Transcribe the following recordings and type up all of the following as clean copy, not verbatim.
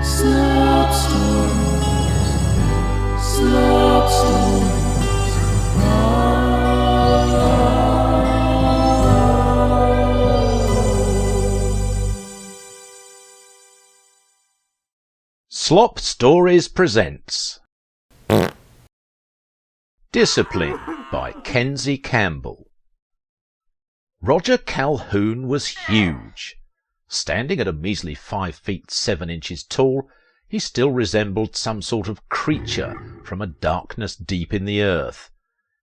Slop Stories. Slop Stories. Slop Stories presents Discipline by Kenzie Campbell. Roger Calhoun was huge. Standing at a measly 5 feet 7 inches tall, he still resembled some sort of creature from a darkness deep in the earth.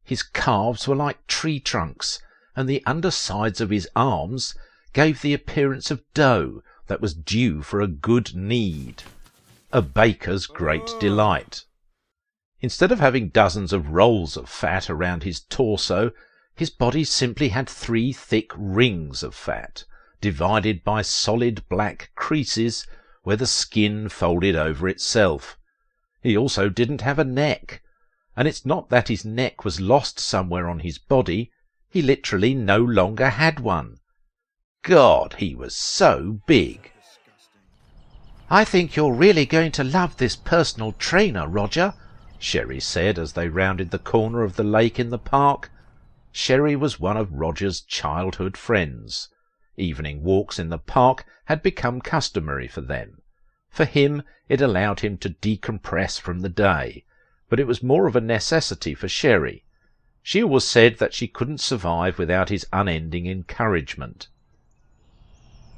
His calves were like tree trunks, and the undersides of his arms gave the appearance of dough that was due for a good knead. A baker's great delight. Instead of having dozens of rolls of fat around his torso, his body simply had 3 thick rings of fat, divided by solid black creases where the skin folded over itself. He also didn't have a neck, and it's not that his neck was lost somewhere on his body, he literally no longer had one. God, he was so big. "I think you're really going to love this personal trainer, Roger," Sherry said as they rounded the corner of the lake in the park. Sherry was one of Roger's childhood friends. Evening walks in the park had become customary for them. For him, it allowed him to decompress from the day, but it was more of a necessity for Sherry. She always said that she couldn't survive without his unending encouragement.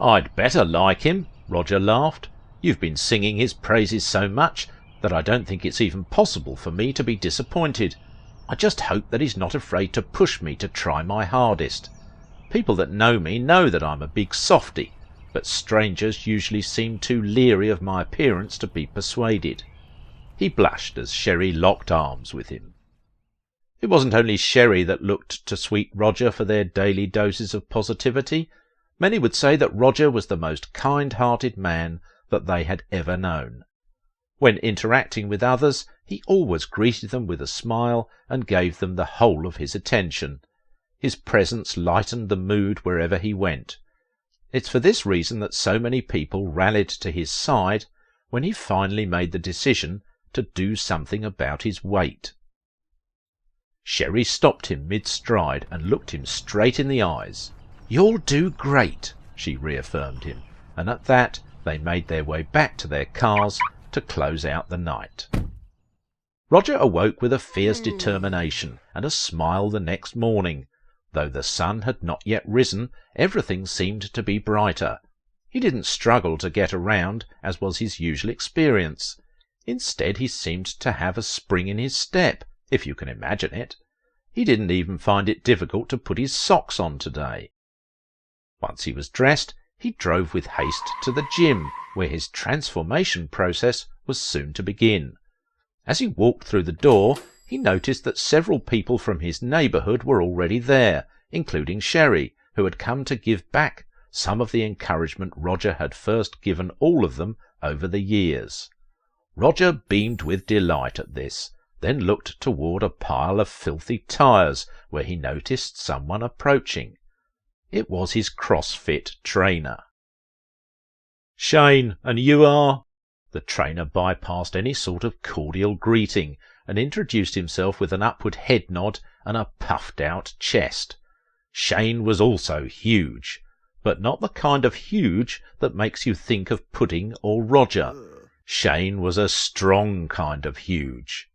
"I'd better like him," Roger laughed. "You've been singing his praises so much that I don't think it's even possible for me to be disappointed. I just hope that he's not afraid to push me to try my hardest. People that know me know that I'm a big softy, but strangers usually seem too leery of my appearance to be persuaded." He blushed as Sherry locked arms with him. It wasn't only Sherry that looked to sweet Roger for their daily doses of positivity. Many would say that Roger was the most kind-hearted man that they had ever known. When interacting with others, he always greeted them with a smile and gave them the whole of his attention. His presence lightened the mood wherever he went. It's for this reason that so many people rallied to his side when he finally made the decision to do something about his weight. Sherry stopped him mid-stride and looked him straight in the eyes. "You'll do great," she reaffirmed him, and at that they made their way back to their cars to close out the night. Roger awoke with a fierce determination and a smile the next morning. Though the sun had not yet risen, everything seemed to be brighter. He didn't struggle to get around, as was his usual experience. Instead, he seemed to have a spring in his step, if you can imagine it. He didn't even find it difficult to put his socks on today. Once he was dressed, he drove with haste to the gym, where his transformation process was soon to begin. As he walked through the door, he noticed that several people from his neighbourhood were already there, including Sherry, who had come to give back some of the encouragement Roger had first given all of them over the years. Roger beamed with delight at this, then looked toward a pile of filthy tyres, where he noticed someone approaching. It was his CrossFit trainer. "Shane, and you are?" The trainer bypassed any sort of cordial greeting and introduced himself with an upward head nod and a puffed-out chest. Shane was also huge, but not the kind of huge that makes you think of pudding or Roger. Shane was a strong kind of huge.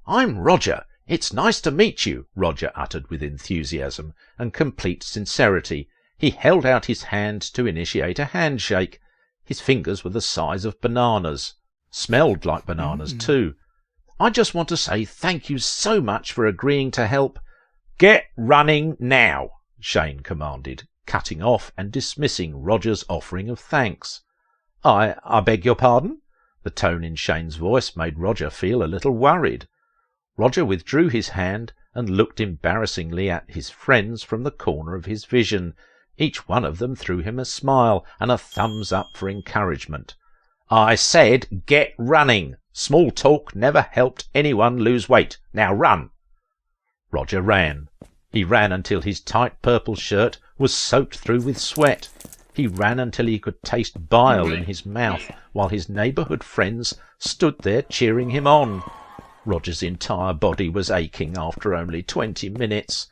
"I'm Roger. It's nice to meet you," Roger uttered with enthusiasm and complete sincerity. He held out his hand to initiate a handshake. His fingers were the size of bananas. Smelled like bananas, too. "I just want to say thank you so much for agreeing to help." "Get running now," Shane commanded, cutting off and dismissing Roger's offering of thanks. I beg your pardon?" The tone in Shane's voice made Roger feel a little worried. Roger withdrew his hand and looked embarrassingly at his friends from the corner of his vision. Each one of them threw him a smile and a thumbs up for encouragement. "I said get running. Small talk never helped anyone lose weight. Now run." Roger ran. He ran until his tight purple shirt was soaked through with sweat. He ran until he could taste bile in his mouth, while his neighbourhood friends stood there cheering him on. Roger's entire body was aching after only 20 minutes.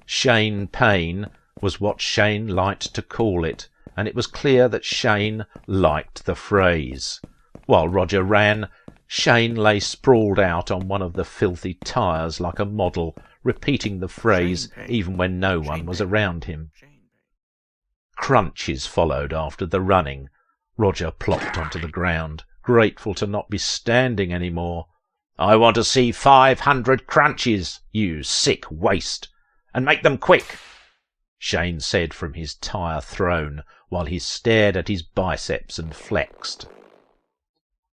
Shane pain was what Shane liked to call it, and it was clear that Shane liked the phrase. While Roger ran, Shane lay sprawled out on one of the filthy tyres like a model, repeating the phrase even when no one was around him. Crunches followed after the running. Roger plopped onto the ground, grateful to not be standing any more. "I want to see 500 crunches, you sick waste, and make them quick," Shane said from his tyre throne, while he stared at his biceps and flexed.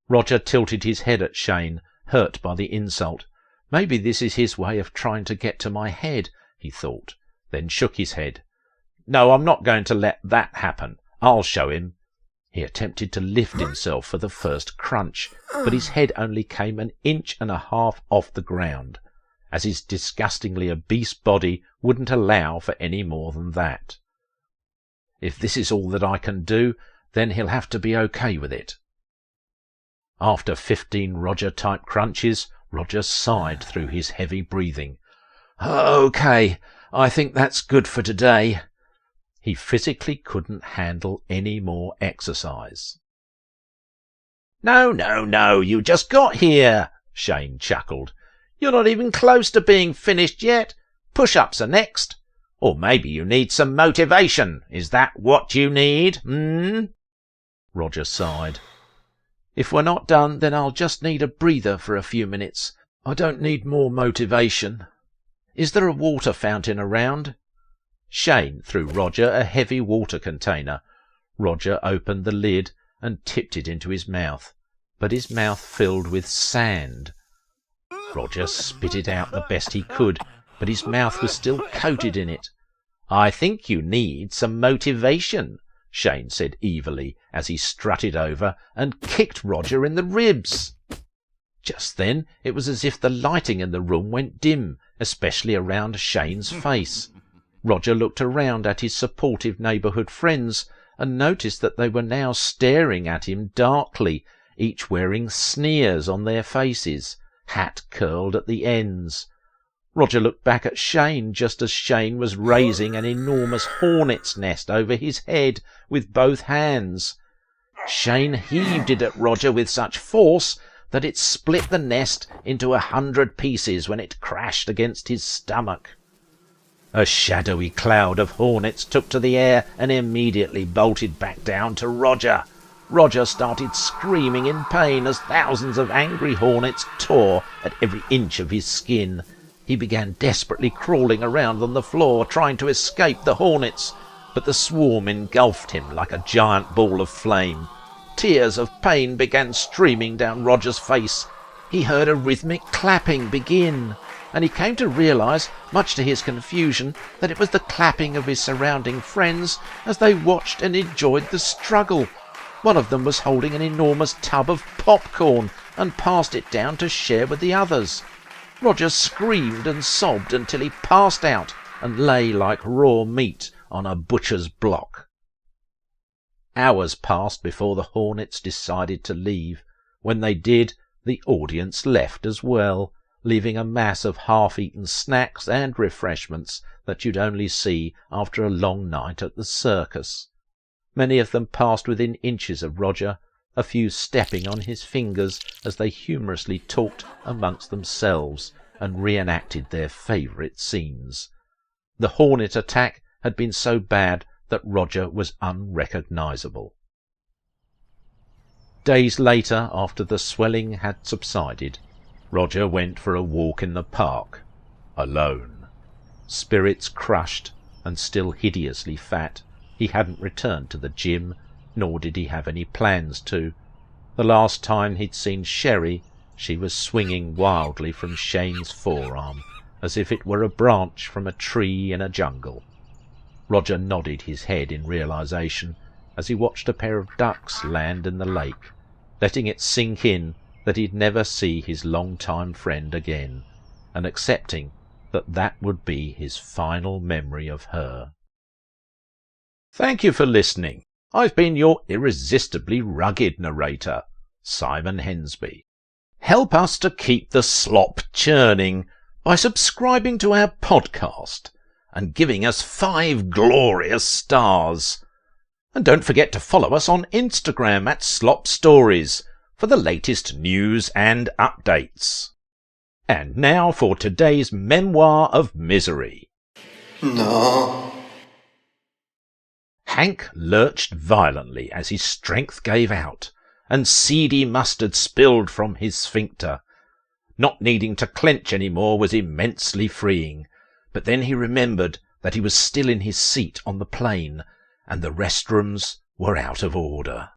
Roger tilted his head at Shane, hurt by the insult. Maybe this is his way of trying to get to my head, he thought, then shook his head. "No, I'm not going to let that happen. I'll show him." He attempted to lift himself for the first crunch, but his head only came 1.5 inches off the ground, as his disgustingly obese body wouldn't allow for any more than that. If this is all that I can do, then he'll have to be okay with it. After 15 Roger-type crunches, Roger sighed through his heavy breathing. "Okay, I think that's good for today." He physically couldn't handle any more exercise. No, you just got here," Shane chuckled. "You're not even close to being finished yet. Push-ups are next. Or maybe you need some motivation. Is that what you need, Roger sighed. "If we're not done, then I'll just need a breather for a few minutes. I don't need more motivation. Is there a water fountain around?" Shane threw Roger a heavy water container. Roger opened the lid and tipped it into his mouth, but his mouth filled with sand. Roger spit it out the best he could, but his mouth was still coated in it. "I think you need some motivation," Shane said evilly as he strutted over and kicked Roger in the ribs. Just then it was as if the lighting in the room went dim, especially around Shane's face. Roger looked around at his supportive neighbourhood friends and noticed that they were now staring at him darkly, each wearing sneers on their faces, hat curled at the ends. Roger looked back at Shane just as Shane was raising an enormous hornet's nest over his head with both hands. Shane heaved it at Roger with such force that it split the nest into 100 pieces when it crashed against his stomach. A shadowy cloud of hornets took to the air and immediately bolted back down to Roger. Roger started screaming in pain as thousands of angry hornets tore at every inch of his skin. He began desperately crawling around on the floor, trying to escape the hornets, but the swarm engulfed him like a giant ball of flame. Tears of pain began streaming down Roger's face. He heard a rhythmic clapping begin, and he came to realise, much to his confusion, that it was the clapping of his surrounding friends as they watched and enjoyed the struggle. One of them was holding an enormous tub of popcorn and passed it down to share with the others. Roger screamed and sobbed until he passed out and lay like raw meat on a butcher's block. Hours passed before the hornets decided to leave. When they did, the audience left as well, leaving a mass of half-eaten snacks and refreshments that you'd only see after a long night at the circus. Many of them passed within inches of Roger, a few stepping on his fingers as they humorously talked amongst themselves and reenacted their favourite scenes. The hornet attack had been so bad that Roger was unrecognisable. Days later, after the swelling had subsided, Roger went for a walk in the park, alone. Spirits crushed and still hideously fat, he hadn't returned to the gym, nor did he have any plans to. The last time he'd seen Sherry, she was swinging wildly from Shane's forearm, as if it were a branch from a tree in a jungle. Roger nodded his head in realisation as he watched a pair of ducks land in the lake, letting it sink in that he'd never see his long-time friend again, and accepting that that would be his final memory of her. Thank you for listening. I've been your irresistibly rugged narrator, Simon Hensby. Help us to keep the slop churning by subscribing to our podcast and giving us 5 glorious stars. And don't forget to follow us on Instagram at Slop Stories for the latest news and updates. And now for today's Memoir of Misery. No. Hank lurched violently as his strength gave out, and seedy mustard spilled from his sphincter. Not needing to clench any more was immensely freeing, but then he remembered that he was still in his seat on the plane, and the restrooms were out of order.